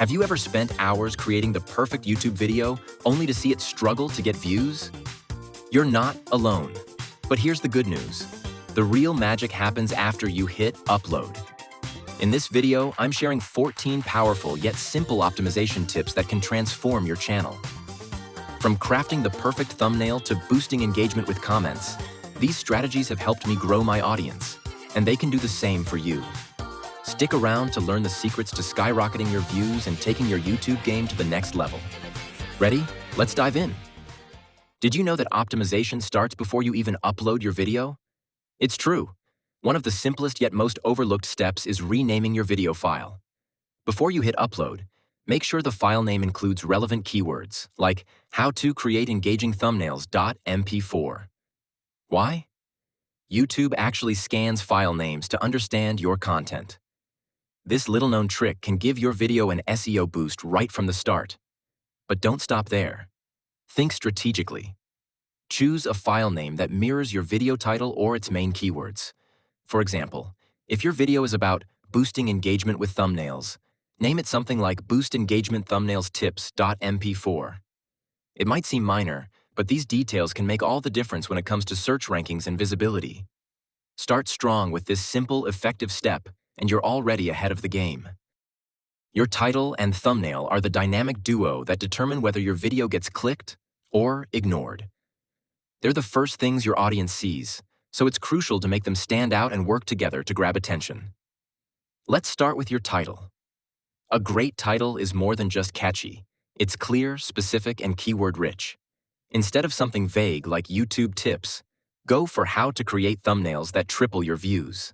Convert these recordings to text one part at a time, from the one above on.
Have you ever spent hours creating the perfect YouTube video only to see it struggle to get views? You're not alone. But here's the good news. The real magic happens after you hit upload. In this video, I'm sharing 14 powerful yet simple optimization tips that can transform your channel. From crafting the perfect thumbnail to boosting engagement with comments, these strategies have helped me grow my audience, and they can do the same for you. Stick around to learn the secrets to skyrocketing your views and taking your YouTube game to the next level. Ready? Let's dive in. Did you know that optimization starts before you even upload your video? It's true. One of the simplest yet most overlooked steps is renaming your video file. Before you hit upload, make sure the file name includes relevant keywords, like how to create engaging thumbnails.mp4. Why? YouTube actually scans file names to understand your content. This little-known trick can give your video an SEO boost right from the start. But don't stop there. Think strategically. Choose a file name that mirrors your video title or its main keywords. For example, if your video is about boosting engagement with thumbnails, name it something like Boost Engagement Thumbnails Tips.mp4. It might seem minor, but these details can make all the difference when it comes to search rankings and visibility. Start strong with this simple, effective step, and you're already ahead of the game. Your title and thumbnail are the dynamic duo that determine whether your video gets clicked or ignored. They're the first things your audience sees, so it's crucial to make them stand out and work together to grab attention. Let's start with your title. A great title is more than just catchy. It's clear, specific, and keyword-rich. Instead of something vague like YouTube tips, go for how to create thumbnails that triple your views.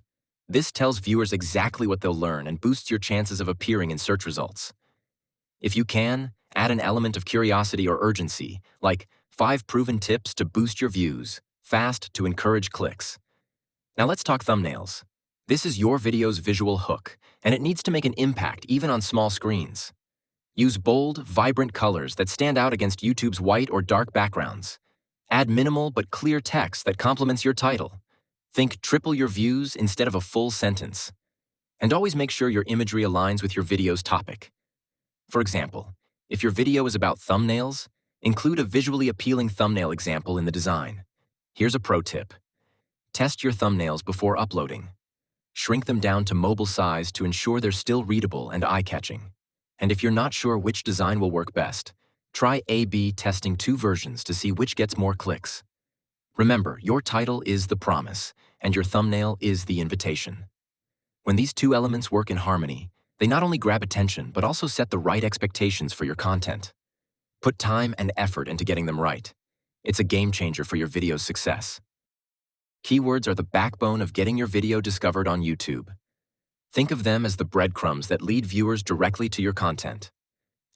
This tells viewers exactly what they'll learn and boosts your chances of appearing in search results. If you can, add an element of curiosity or urgency, like 5 proven tips to boost your views, fast to encourage clicks. Now let's talk thumbnails. This is your video's visual hook, and it needs to make an impact even on small screens. Use bold, vibrant colors that stand out against YouTube's white or dark backgrounds. Add minimal but clear text that complements your title. Think triple your views instead of a full sentence. And always make sure your imagery aligns with your video's topic. For example, if your video is about thumbnails, include a visually appealing thumbnail example in the design. Here's a pro tip. Test your thumbnails before uploading. Shrink them down to mobile size to ensure they're still readable and eye-catching. And if you're not sure which design will work best, try A/B testing 2 versions to see which gets more clicks. Remember, your title is the promise, and your thumbnail is the invitation. When these 2 elements work in harmony, they not only grab attention, but also set the right expectations for your content. Put time and effort into getting them right. It's a game changer for your video's success. Keywords are the backbone of getting your video discovered on YouTube. Think of them as the breadcrumbs that lead viewers directly to your content.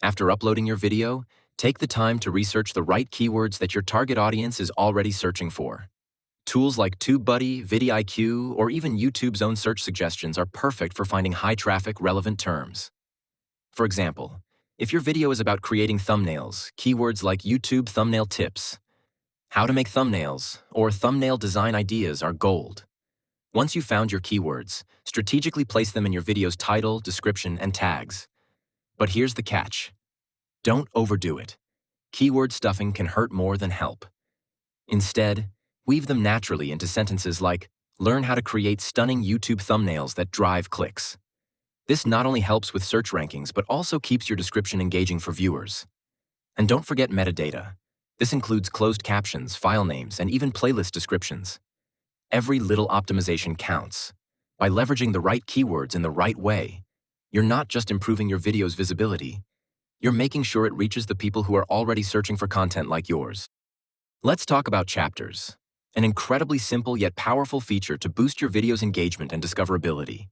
After uploading your video, take the time to research the right keywords that your target audience is already searching for. Tools like TubeBuddy, vidIQ, or even YouTube's own search suggestions are perfect for finding high-traffic, relevant terms. For example, if your video is about creating thumbnails, keywords like YouTube thumbnail tips, how to make thumbnails, or thumbnail design ideas are gold. Once you've found your keywords, strategically place them in your video's title, description, and tags. But here's the catch. Don't overdo it. Keyword stuffing can hurt more than help. Instead, weave them naturally into sentences like, learn how to create stunning YouTube thumbnails that drive clicks. This not only helps with search rankings, but also keeps your description engaging for viewers. And don't forget metadata. This includes closed captions, file names, and even playlist descriptions. Every little optimization counts. By leveraging the right keywords in the right way, you're not just improving your video's visibility, you're making sure it reaches the people who are already searching for content like yours. Let's talk about chapters, an incredibly simple yet powerful feature to boost your video's engagement and discoverability.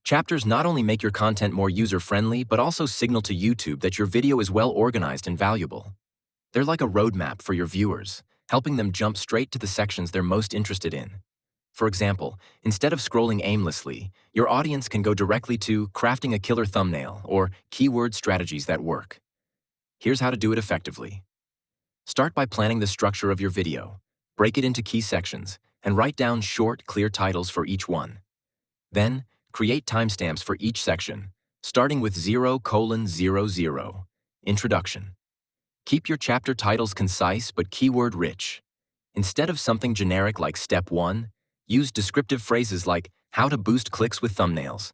Chapters not only make your content more user-friendly, but also signal to YouTube that your video is well-organized and valuable. They're like a roadmap for your viewers, helping them jump straight to the sections they're most interested in. For example, instead of scrolling aimlessly, your audience can go directly to crafting a killer thumbnail or keyword strategies that work. Here's how to do it effectively. Start by planning the structure of your video. Break it into key sections and write down short, clear titles for each one. Then, create timestamps for each section, Starting with 0:00. Introduction. Keep your chapter titles concise but keyword-rich. Instead of something generic like Step 1, use descriptive phrases like How to boost clicks with thumbnails.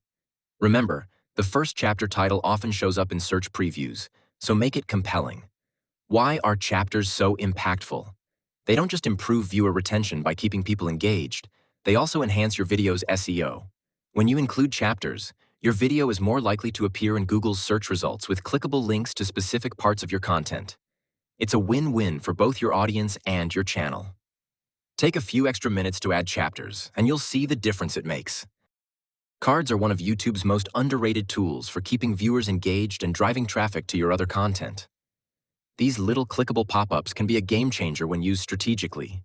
Remember, the first chapter title often shows up in search previews, so make it compelling. Why are chapters so impactful? They don't just improve viewer retention by keeping people engaged, they also enhance your video's SEO. When you include chapters, your video is more likely to appear in Google's search results with clickable links to specific parts of your content. It's a win-win for both your audience and your channel. Take a few extra minutes to add chapters, and you'll see the difference it makes. Cards are one of YouTube's most underrated tools for keeping viewers engaged and driving traffic to your other content. These little clickable pop-ups can be a game changer when used strategically.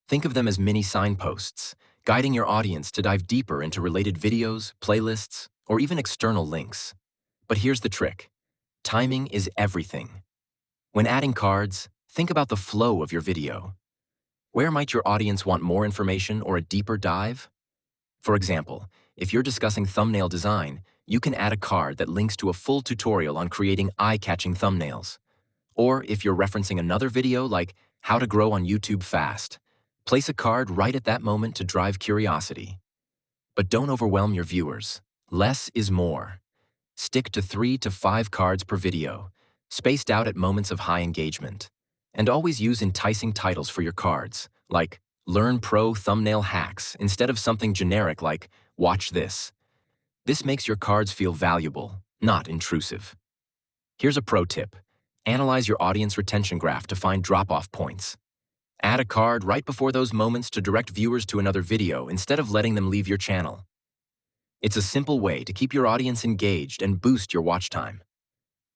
Think of them as mini signposts, guiding your audience to dive deeper into related videos, playlists, or even external links. But here's the trick. Timing is everything. When adding cards, think about the flow of your video. Where might your audience want more information or a deeper dive? For example, if you're discussing thumbnail design, you can add a card that links to a full tutorial on creating eye-catching thumbnails. Or if you're referencing another video like How to Grow on YouTube Fast, place a card right at that moment to drive curiosity. But don't overwhelm your viewers. Less is more. Stick to 3 to 5 cards per video, spaced out at moments of high engagement. And always use enticing titles for your cards, like Learn Pro Thumbnail Hacks instead of something generic like Watch This. This makes your cards feel valuable, not intrusive. Here's a pro tip. Analyze your audience retention graph to find drop-off points. Add a card right before those moments to direct viewers to another video instead of letting them leave your channel. It's a simple way to keep your audience engaged and boost your watch time.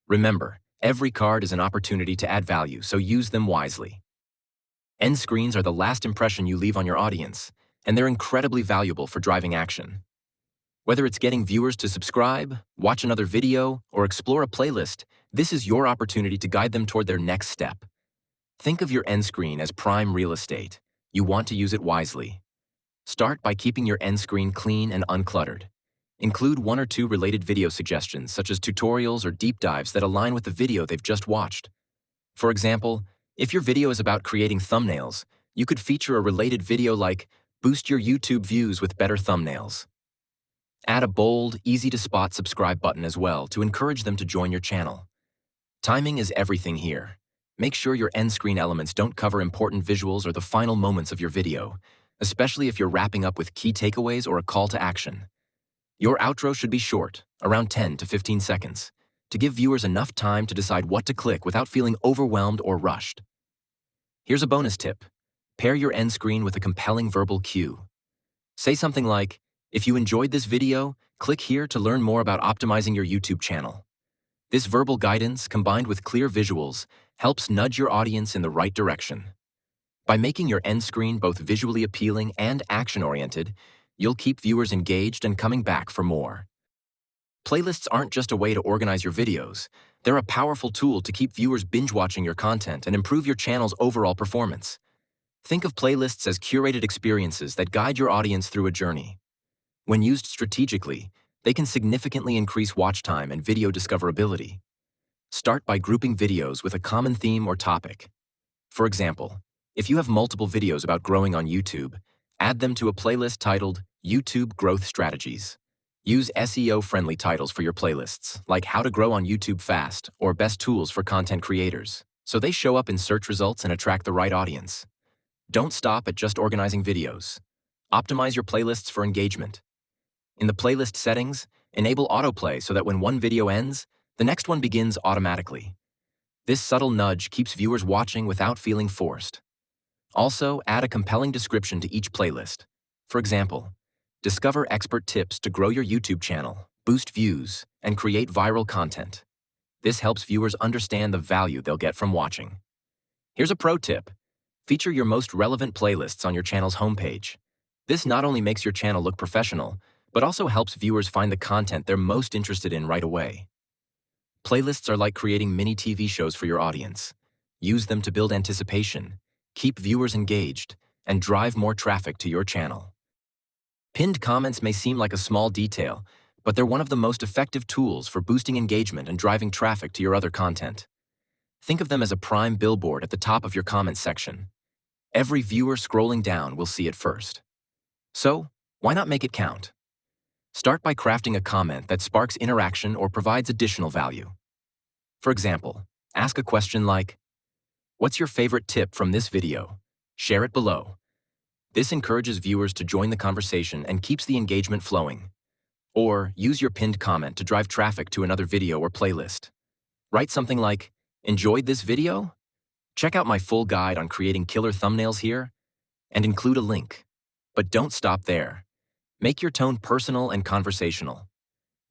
Remember, every card is an opportunity to add value, so use them wisely. End screens are the last impression you leave on your audience, and they're incredibly valuable for driving action. Whether it's getting viewers to subscribe, watch another video, or explore a playlist, this is your opportunity to guide them toward their next step. Think of your end screen as prime real estate. You want to use it wisely. Start by keeping your end screen clean and uncluttered. Include 1 or 2 related video suggestions, such as tutorials or deep dives that align with the video they've just watched. For example, if your video is about creating thumbnails, you could feature a related video like Boost Your YouTube Views with Better Thumbnails. Add a bold, easy-to-spot subscribe button as well to encourage them to join your channel. Timing is everything here. Make sure your end screen elements don't cover important visuals or the final moments of your video, especially if you're wrapping up with key takeaways or a call to action. Your outro should be short, around 10 to 15 seconds, to give viewers enough time to decide what to click without feeling overwhelmed or rushed. Here's a bonus tip. Pair your end screen with a compelling verbal cue. Say something like, if you enjoyed this video, click here to learn more about optimizing your YouTube channel. This verbal guidance, combined with clear visuals, helps nudge your audience in the right direction. By making your end screen both visually appealing and action-oriented, you'll keep viewers engaged and coming back for more. Playlists aren't just a way to organize your videos. They're a powerful tool to keep viewers binge-watching your content and improve your channel's overall performance. Think of playlists as curated experiences that guide your audience through a journey. When used strategically, they can significantly increase watch time and video discoverability. Start by grouping videos with a common theme or topic. For example, if you have multiple videos about growing on YouTube, add them to a playlist titled YouTube Growth Strategies. Use SEO-friendly titles for your playlists, like How to Grow on YouTube Fast or Best Tools for Content Creators, so they show up in search results and attract the right audience. Don't stop at just organizing videos. Optimize your playlists for engagement. In the playlist settings, enable autoplay so that when one video ends, the next one begins automatically. This subtle nudge keeps viewers watching without feeling forced. Also, add a compelling description to each playlist. For example, discover expert tips to grow your YouTube channel, boost views, and create viral content. This helps viewers understand the value they'll get from watching. Here's a pro tip. Feature your most relevant playlists on your channel's homepage. This not only makes your channel look professional, but also helps viewers find the content they're most interested in right away. Playlists are like creating mini TV shows for your audience. Use them to build anticipation, keep viewers engaged, and drive more traffic to your channel. Pinned comments may seem like a small detail, but they're one of the most effective tools for boosting engagement and driving traffic to your other content. Think of them as a prime billboard at the top of your comments section. Every viewer scrolling down will see it first. So, why not make it count? Start by crafting a comment that sparks interaction or provides additional value. For example, ask a question like, "What's your favorite tip from this video? Share it below." This encourages viewers to join the conversation and keeps the engagement flowing. Or use your pinned comment to drive traffic to another video or playlist. Write something like, "Enjoyed this video? Check out my full guide on creating killer thumbnails here," and include a link. But don't stop there. Make your tone personal and conversational.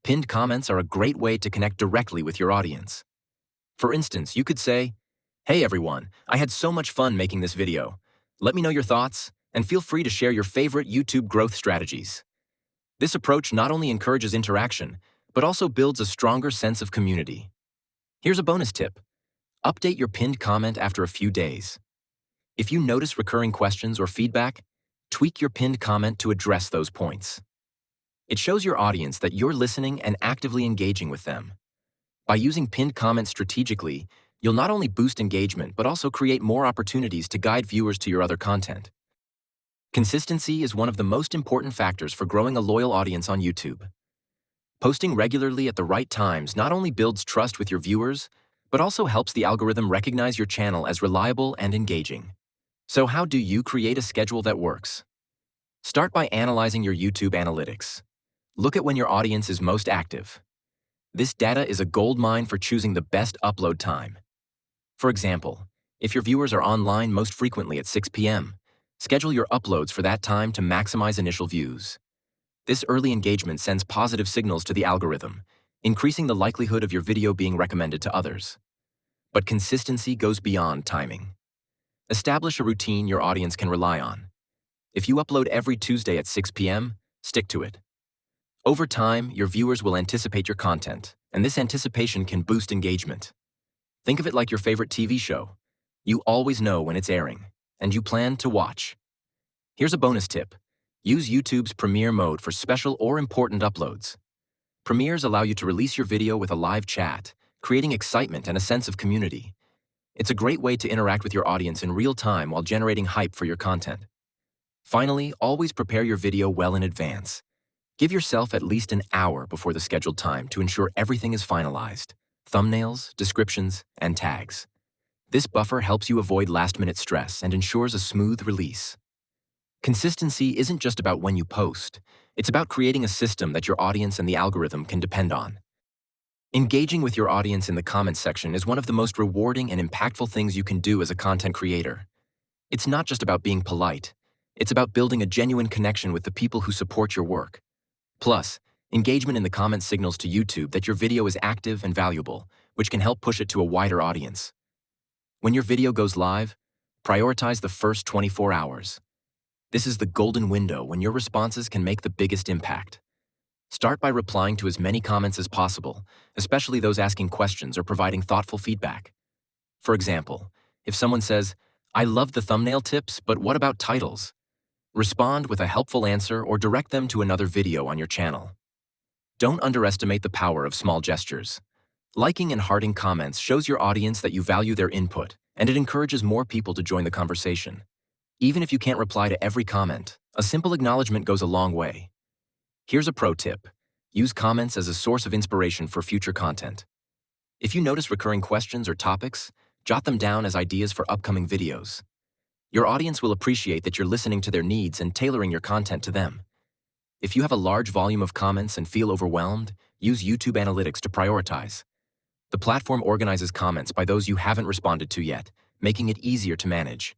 Pinned comments are a great way to connect directly with your audience. For instance, you could say, "Hey everyone, I had so much fun making this video. Let me know your thoughts, and feel free to share your favorite YouTube growth strategies." This approach not only encourages interaction, but also builds a stronger sense of community. Here's a bonus tip. Update your pinned comment after a few days. If you notice recurring questions or feedback, tweak your pinned comment to address those points. It shows your audience that you're listening and actively engaging with them. By using pinned comments strategically, you'll not only boost engagement, but also create more opportunities to guide viewers to your other content. Consistency is one of the most important factors for growing a loyal audience on YouTube. Posting regularly at the right times not only builds trust with your viewers, but also helps the algorithm recognize your channel as reliable and engaging. So how do you create a schedule that works? Start by analyzing your YouTube analytics. Look at when your audience is most active. This data is a goldmine for choosing the best upload time. For example, if your viewers are online most frequently at 6 p.m., schedule your uploads for that time to maximize initial views. This early engagement sends positive signals to the algorithm, increasing the likelihood of your video being recommended to others. But consistency goes beyond timing. Establish a routine your audience can rely on. If you upload every Tuesday at 6 p.m., stick to it. Over time, your viewers will anticipate your content, and this anticipation can boost engagement. Think of it like your favorite TV show. You always know when it's airing, and you plan to watch. Here's a bonus tip. Use YouTube's Premiere mode for special or important uploads. Premieres allow you to release your video with a live chat, creating excitement and a sense of community. It's a great way to interact with your audience in real time while generating hype for your content. Finally, always prepare your video well in advance. Give yourself at least an hour before the scheduled time to ensure everything is finalized: thumbnails, descriptions, and tags. This buffer helps you avoid last-minute stress and ensures a smooth release. Consistency isn't just about when you post. It's about creating a system that your audience and the algorithm can depend on. Engaging with your audience in the comments section is one of the most rewarding and impactful things you can do as a content creator. It's not just about being polite. It's about building a genuine connection with the people who support your work. Plus, engagement in the comments signals to YouTube that your video is active and valuable, which can help push it to a wider audience. When your video goes live, prioritize the first 24 hours. This is the golden window when your responses can make the biggest impact. Start by replying to as many comments as possible, especially those asking questions or providing thoughtful feedback. For example, if someone says, "I love the thumbnail tips, but what about titles?" Respond with a helpful answer or direct them to another video on your channel. Don't underestimate the power of small gestures. Liking and hearting comments shows your audience that you value their input, and it encourages more people to join the conversation. Even if you can't reply to every comment, a simple acknowledgement goes a long way. Here's a pro tip. Use comments as a source of inspiration for future content. If you notice recurring questions or topics, jot them down as ideas for upcoming videos. Your audience will appreciate that you're listening to their needs and tailoring your content to them. If you have a large volume of comments and feel overwhelmed, use YouTube Analytics to prioritize. The platform organizes comments by those you haven't responded to yet, making it easier to manage.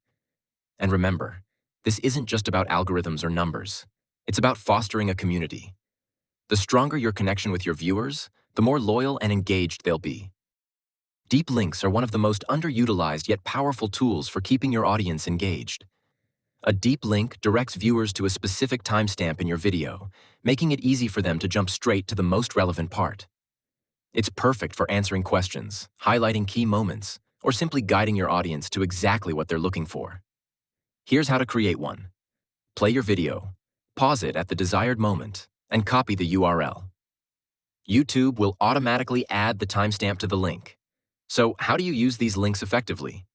And remember, this isn't just about algorithms or numbers. It's about fostering a community. The stronger your connection with your viewers, the more loyal and engaged they'll be. Deep links are one of the most underutilized yet powerful tools for keeping your audience engaged. A deep link directs viewers to a specific timestamp in your video, making it easy for them to jump straight to the most relevant part. It's perfect for answering questions, highlighting key moments, or simply guiding your audience to exactly what they're looking for. Here's how to create one. Play your video, pause it at the desired moment, and copy the URL. YouTube will automatically add the timestamp to the link. So how do you use these links effectively?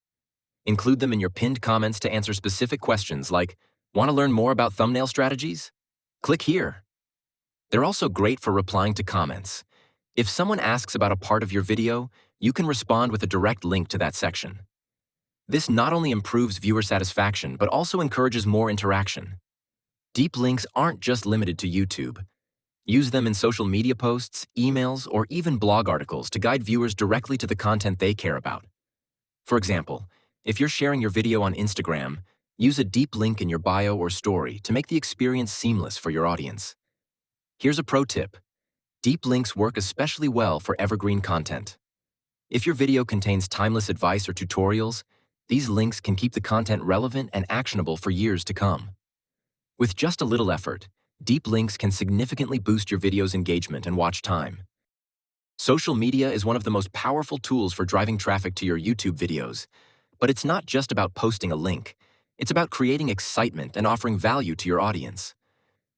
Include them in your pinned comments to answer specific questions like, want to learn more about thumbnail strategies? Click here. They're also great for replying to comments. If someone asks about a part of your video, you can respond with a direct link to that section. This not only improves viewer satisfaction, but also encourages more interaction. Deep links aren't just limited to YouTube. Use them in social media posts, emails, or even blog articles to guide viewers directly to the content they care about. For example, if you're sharing your video on Instagram, use a deep link in your bio or story to make the experience seamless for your audience. Here's a pro tip. Deep links work especially well for evergreen content. If your video contains timeless advice or tutorials, these links can keep the content relevant and actionable for years to come. With just a little effort, deep links can significantly boost your video's engagement and watch time. Social media is one of the most powerful tools for driving traffic to your YouTube videos, but it's not just about posting a link. It's about creating excitement and offering value to your audience.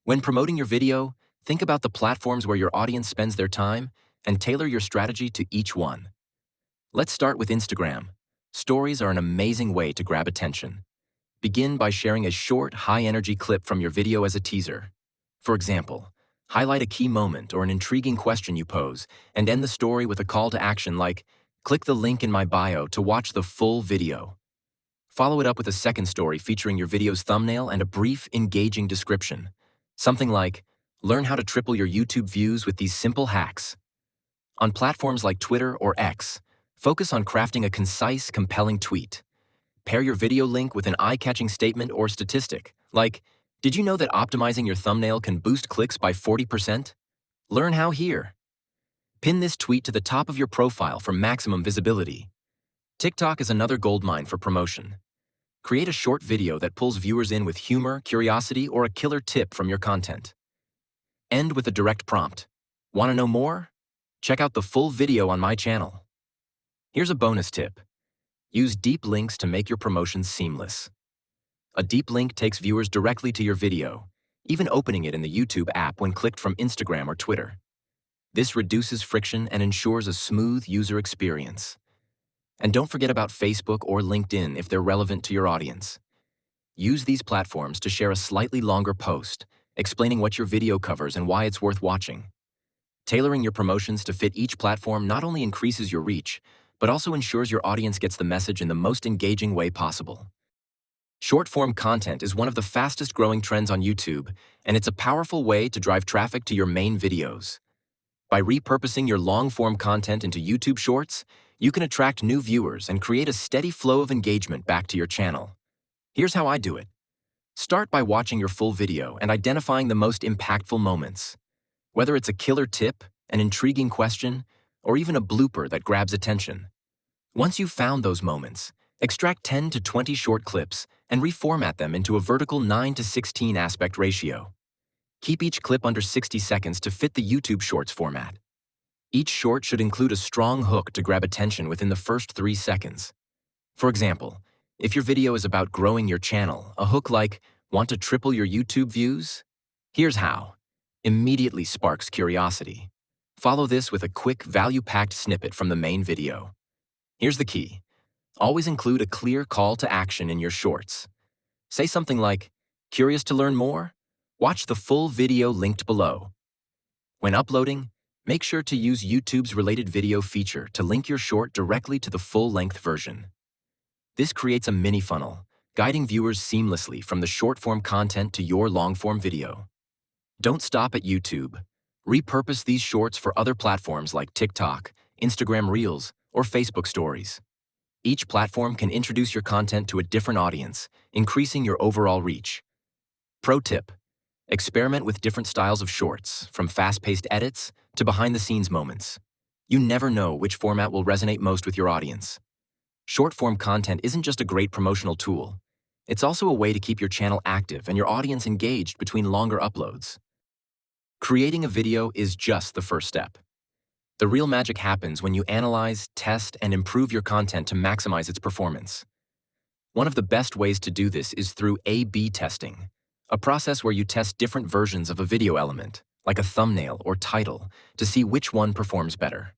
When promoting your video, think about the platforms where your audience spends their time and tailor your strategy to each one. Let's start with Instagram. Stories are an amazing way to grab attention. Begin by sharing a short, high-energy clip from your video as a teaser. For example, highlight a key moment or an intriguing question you pose, and end the story with a call to action like, click the link in my bio to watch the full video. Follow it up with a second story featuring your video's thumbnail and a brief, engaging description. Something like, learn how to triple your YouTube views with these simple hacks. On platforms like Twitter or X, focus on crafting a concise, compelling tweet. Pair your video link with an eye-catching statement or statistic, like, did you know that optimizing your thumbnail can boost clicks by 40%? Learn how here. Pin this tweet to the top of your profile for maximum visibility. TikTok is another goldmine for promotion. Create a short video that pulls viewers in with humor, curiosity, or a killer tip from your content. End with a direct prompt. Want to know more? Check out the full video on my channel. Here's a bonus tip. Use deep links to make your promotions seamless. A deep link takes viewers directly to your video, even opening it in the YouTube app when clicked from Instagram or Twitter. This reduces friction and ensures a smooth user experience. And don't forget about Facebook or LinkedIn if they're relevant to your audience. Use these platforms to share a slightly longer post, explaining what your video covers and why it's worth watching. Tailoring your promotions to fit each platform not only increases your reach, but also ensures your audience gets the message in the most engaging way possible. Short-form content is one of the fastest-growing trends on YouTube, and it's a powerful way to drive traffic to your main videos. By repurposing your long-form content into YouTube Shorts, you can attract new viewers and create a steady flow of engagement back to your channel. Here's how I do it. Start by watching your full video and identifying the most impactful moments. Whether it's a killer tip, an intriguing question, or even a blooper that grabs attention. Once you've found those moments, extract 10 to 20 short clips and reformat them into a vertical 9:16 aspect ratio. Keep each clip under 60 seconds to fit the YouTube Shorts format. Each short should include a strong hook to grab attention within the first 3 seconds. For example, if your video is about growing your channel, a hook like, want to triple your YouTube views? Here's how. Immediately sparks curiosity. Follow this with a quick, value-packed snippet from the main video. Here's the key. Always include a clear call to action in your shorts. Say something like, curious to learn more? Watch the full video linked below. When uploading, make sure to use YouTube's related video feature to link your short directly to the full-length version. This creates a mini funnel, guiding viewers seamlessly from the short-form content to your long-form video. Don't stop at YouTube. Repurpose these shorts for other platforms like TikTok, Instagram Reels, or Facebook Stories. Each platform can introduce your content to a different audience, increasing your overall reach. Pro tip: experiment with different styles of shorts, from fast-paced edits to behind-the-scenes moments. You never know which format will resonate most with your audience. Short-form content isn't just a great promotional tool. It's also a way to keep your channel active and your audience engaged between longer uploads. Creating a video is just the first step. The real magic happens when you analyze, test, and improve your content to maximize its performance. One of the best ways to do this is through A/B testing, a process where you test different versions of a video element, like a thumbnail or title, to see which one performs better.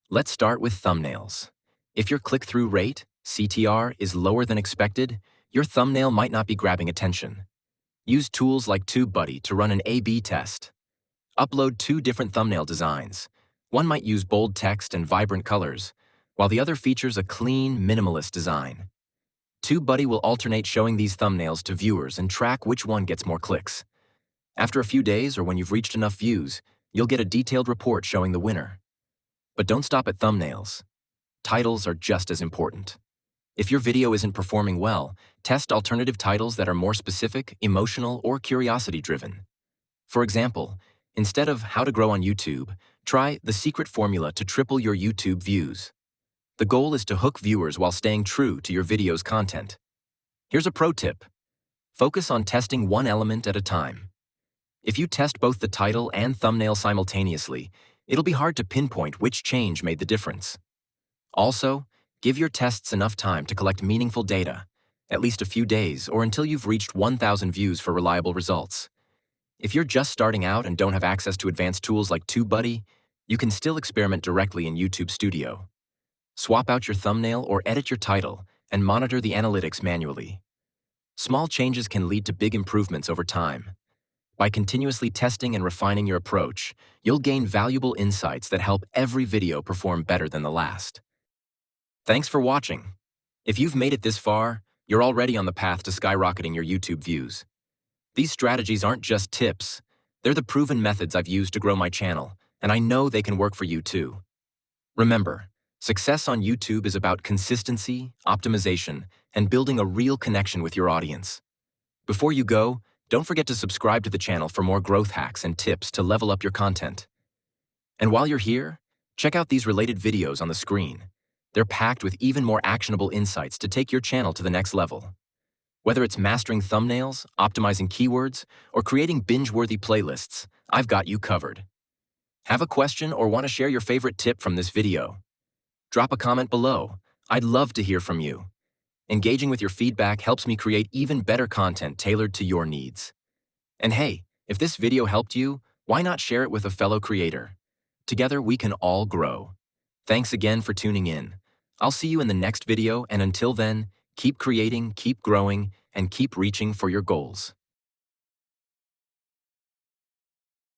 Let's start with thumbnails. If your click-through rate, CTR, is lower than expected, your thumbnail might not be grabbing attention. Use tools like TubeBuddy to run an A/B test. Upload 2 different thumbnail designs. One might use bold text and vibrant colors, while the other features a clean, minimalist design. TubeBuddy will alternate showing these thumbnails to viewers and track which one gets more clicks. After a few days or when you've reached enough views, you'll get a detailed report showing the winner. But don't stop at thumbnails. Titles are just as important. If your video isn't performing well, test alternative titles that are more specific, emotional, or curiosity-driven. For example, instead of How to Grow on YouTube, try The Secret Formula to Triple Your YouTube Views. The goal is to hook viewers while staying true to your video's content. Here's a pro tip. Focus on testing one element at a time. If you test both the title and thumbnail simultaneously, it'll be hard to pinpoint which change made the difference. Also, give your tests enough time to collect meaningful data, at least a few days or until you've reached 1,000 views for reliable results. If you're just starting out and don't have access to advanced tools like TubeBuddy, you can still experiment directly in YouTube Studio. Swap out your thumbnail or edit your title and monitor the analytics manually. Small changes can lead to big improvements over time. By continuously testing and refining your approach, you'll gain valuable insights that help every video perform better than the last. Thanks for watching. If you've made it this far, you're already on the path to skyrocketing your YouTube views. These strategies aren't just tips. They're the proven methods I've used to grow my channel, and I know they can work for you too. Remember, success on YouTube is about consistency, optimization, and building a real connection with your audience. Before you go, don't forget to subscribe to the channel for more growth hacks and tips to level up your content. And while you're here, check out these related videos on the screen. They're packed with even more actionable insights to take your channel to the next level. Whether it's mastering thumbnails, optimizing keywords, or creating binge-worthy playlists, I've got you covered. Have a question or want to share your favorite tip from this video? Drop a comment below. I'd love to hear from you. Engaging with your feedback helps me create even better content tailored to your needs. And hey, if this video helped you, why not share it with a fellow creator? Together we can all grow. Thanks again for tuning in. I'll see you in the next video, and until then, keep creating, keep growing, and keep reaching for your goals.